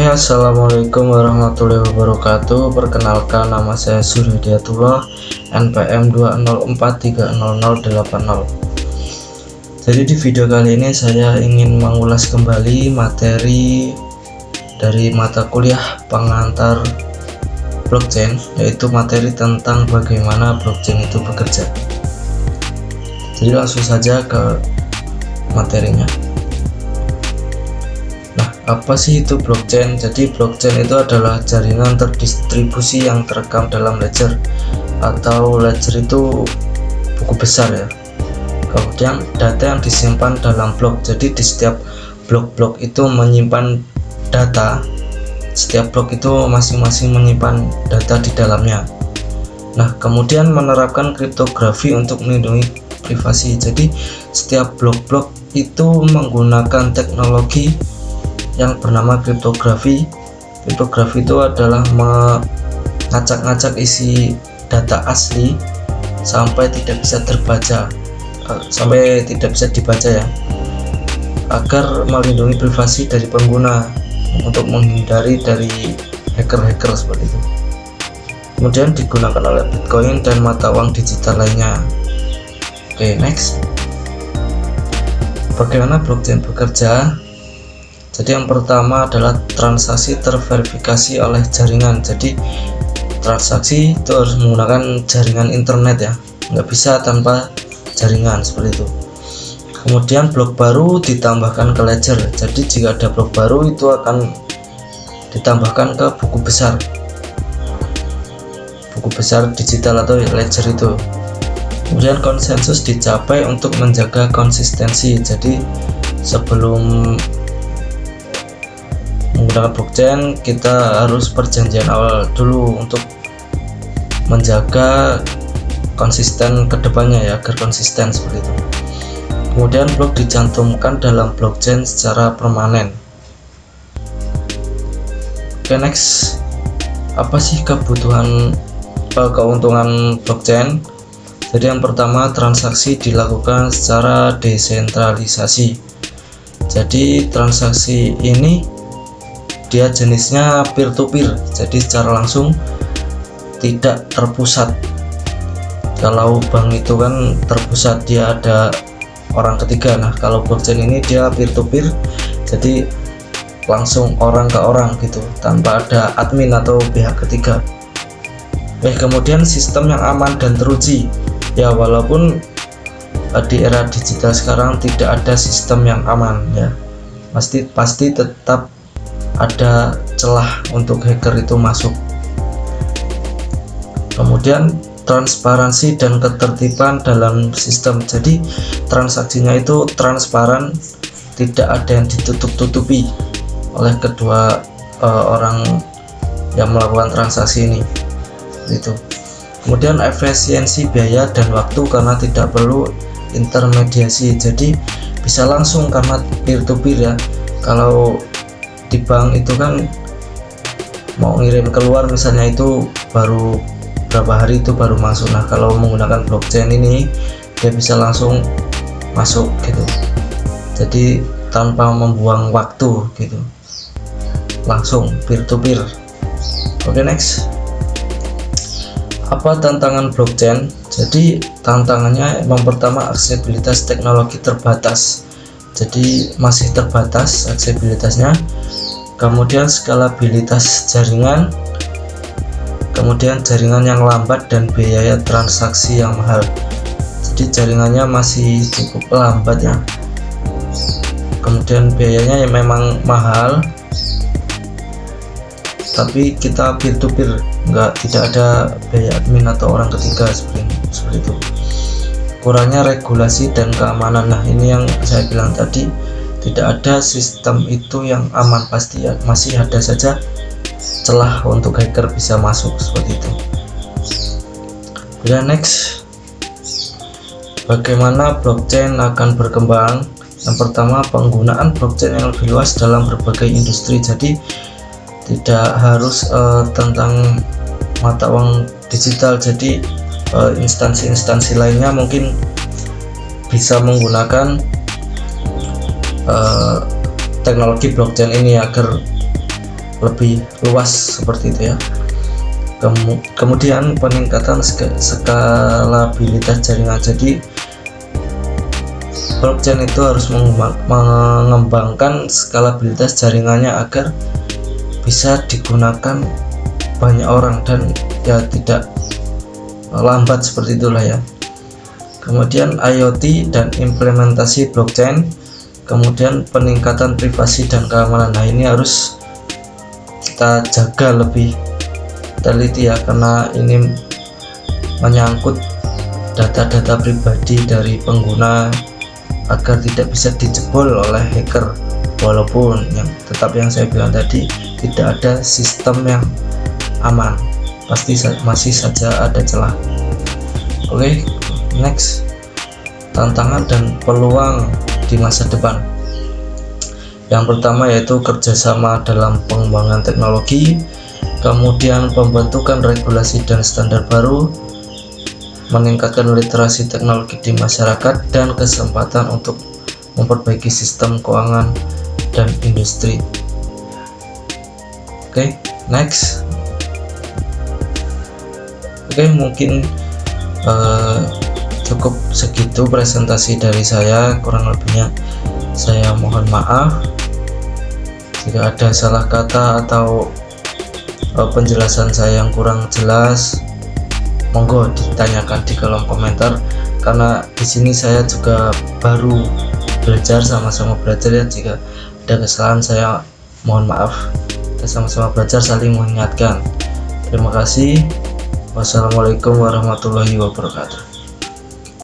Assalamualaikum warahmatullahi wabarakatuh. Perkenalkan, nama saya Suryadiatullah, NPM 204300080. Jadi di video kali ini saya ingin mengulas kembali materi dari mata kuliah pengantar blockchain, yaitu materi tentang bagaimana blockchain itu bekerja. Jadi langsung saja ke materinya. Apa sih itu blockchain? Jadi blockchain itu adalah jaringan terdistribusi yang terekam dalam ledger, atau ledger itu buku besar ya. Kemudian data yang disimpan dalam blok. Jadi di setiap blok-blok itu menyimpan data. Setiap blok itu masing-masing menyimpan data di dalamnya. Nah, kemudian menerapkan kriptografi untuk melindungi privasi. Jadi setiap blok-blok itu menggunakan teknologi yang bernama kriptografi. Kriptografi itu adalah mengacak-ngacak isi data asli sampai tidak bisa dibaca ya, agar melindungi privasi dari pengguna, untuk menghindari dari hacker-hacker seperti itu. Kemudian digunakan oleh Bitcoin dan mata uang digital lainnya. Oke, next. Bagaimana blockchain bekerja? Jadi yang pertama adalah transaksi terverifikasi oleh jaringan. Jadi transaksi itu harus menggunakan jaringan internet ya, nggak bisa tanpa jaringan seperti itu. Kemudian blok baru ditambahkan ke ledger. Jadi jika ada blok baru itu akan ditambahkan ke buku besar digital atau ledger itu. Kemudian konsensus dicapai untuk menjaga konsistensi. Jadi sebelum menggunakan blockchain kita harus perjanjian awal dulu untuk menjaga konsisten kedepannya ya, agar konsisten seperti itu. Kemudian blok dicantumkan dalam blockchain secara permanen. Oke, next. Apa sih keuntungan blockchain? Jadi yang pertama, transaksi dilakukan secara desentralisasi. Jadi transaksi ini dia jenisnya peer to peer, jadi secara langsung, tidak terpusat. Kalau bank itu kan terpusat, dia ada orang ketiga. Nah, kalau blockchain ini dia peer to peer, jadi langsung orang ke orang gitu, tanpa ada admin atau pihak ketiga. Kemudian sistem yang aman dan teruji ya, walaupun di era digital sekarang tidak ada sistem yang aman ya, pasti tetap ada celah untuk hacker itu masuk. Kemudian transparansi dan ketertiban dalam sistem. Jadi transaksinya itu transparan, tidak ada yang ditutup-tutupi oleh kedua orang yang melakukan transaksi ini. Itu. Kemudian efisiensi biaya dan waktu karena tidak perlu intermediasi. Jadi bisa langsung karena peer to peer ya. Kalau di bank itu kan mau ngirim keluar misalnya itu baru berapa hari itu baru masuk. Nah, kalau menggunakan blockchain ini dia bisa langsung masuk gitu, jadi tanpa membuang waktu gitu, langsung peer to peer. Oke, next. Apa tantangan blockchain? Jadi tantangannya yang pertama, aksesibilitas teknologi terbatas. Jadi masih terbatas aksesibilitasnya. Kemudian skalabilitas jaringan, kemudian jaringan yang lambat dan biaya transaksi yang mahal. Jadi jaringannya masih cukup lambat ya, kemudian biayanya yang memang mahal, tapi kita peer to peer, tidak ada biaya admin atau orang ketiga seperti itu. Kurangnya regulasi dan keamanan. Nah, ini yang saya bilang tadi, tidak ada sistem itu yang aman, pasti ya, masih ada saja celah untuk hacker bisa masuk seperti itu. Kemudian next, bagaimana blockchain akan berkembang? Yang pertama, penggunaan blockchain yang lebih luas dalam berbagai industri. Jadi tidak harus tentang mata uang digital. Jadi instansi-instansi lainnya mungkin bisa menggunakan teknologi blockchain ini agar lebih luas seperti itu ya. Kemudian peningkatan skalabilitas jaringan. Jadi blockchain itu harus mengembangkan skalabilitas jaringannya agar bisa digunakan banyak orang dan ya tidak lambat seperti itulah ya. Kemudian IoT dan implementasi blockchain, kemudian peningkatan privasi dan keamanan. Nah, ini harus kita jaga lebih teliti ya, karena ini menyangkut data-data pribadi dari pengguna agar tidak bisa dijebol oleh hacker. Walaupun tetap yang saya bilang tadi, tidak ada sistem yang aman, pasti masih saja ada celah. Oke, next, tantangan dan peluang di masa depan. Yang pertama yaitu kerjasama dalam pengembangan teknologi, kemudian pembentukan regulasi dan standar baru, meningkatkan literasi teknologi di masyarakat, dan kesempatan untuk memperbaiki sistem keuangan dan industri. Oke, next. Oke, mungkin cukup segitu presentasi dari saya, kurang lebihnya saya mohon maaf jika ada salah kata atau penjelasan saya yang kurang jelas. Monggo ditanyakan di kolom komentar, karena di sini saya juga baru belajar, sama-sama belajar ya. Jika ada kesalahan saya mohon maaf, kita sama-sama belajar, saling mengingatkan. Terima kasih. Wassalamualaikum warahmatullahi wabarakatuh.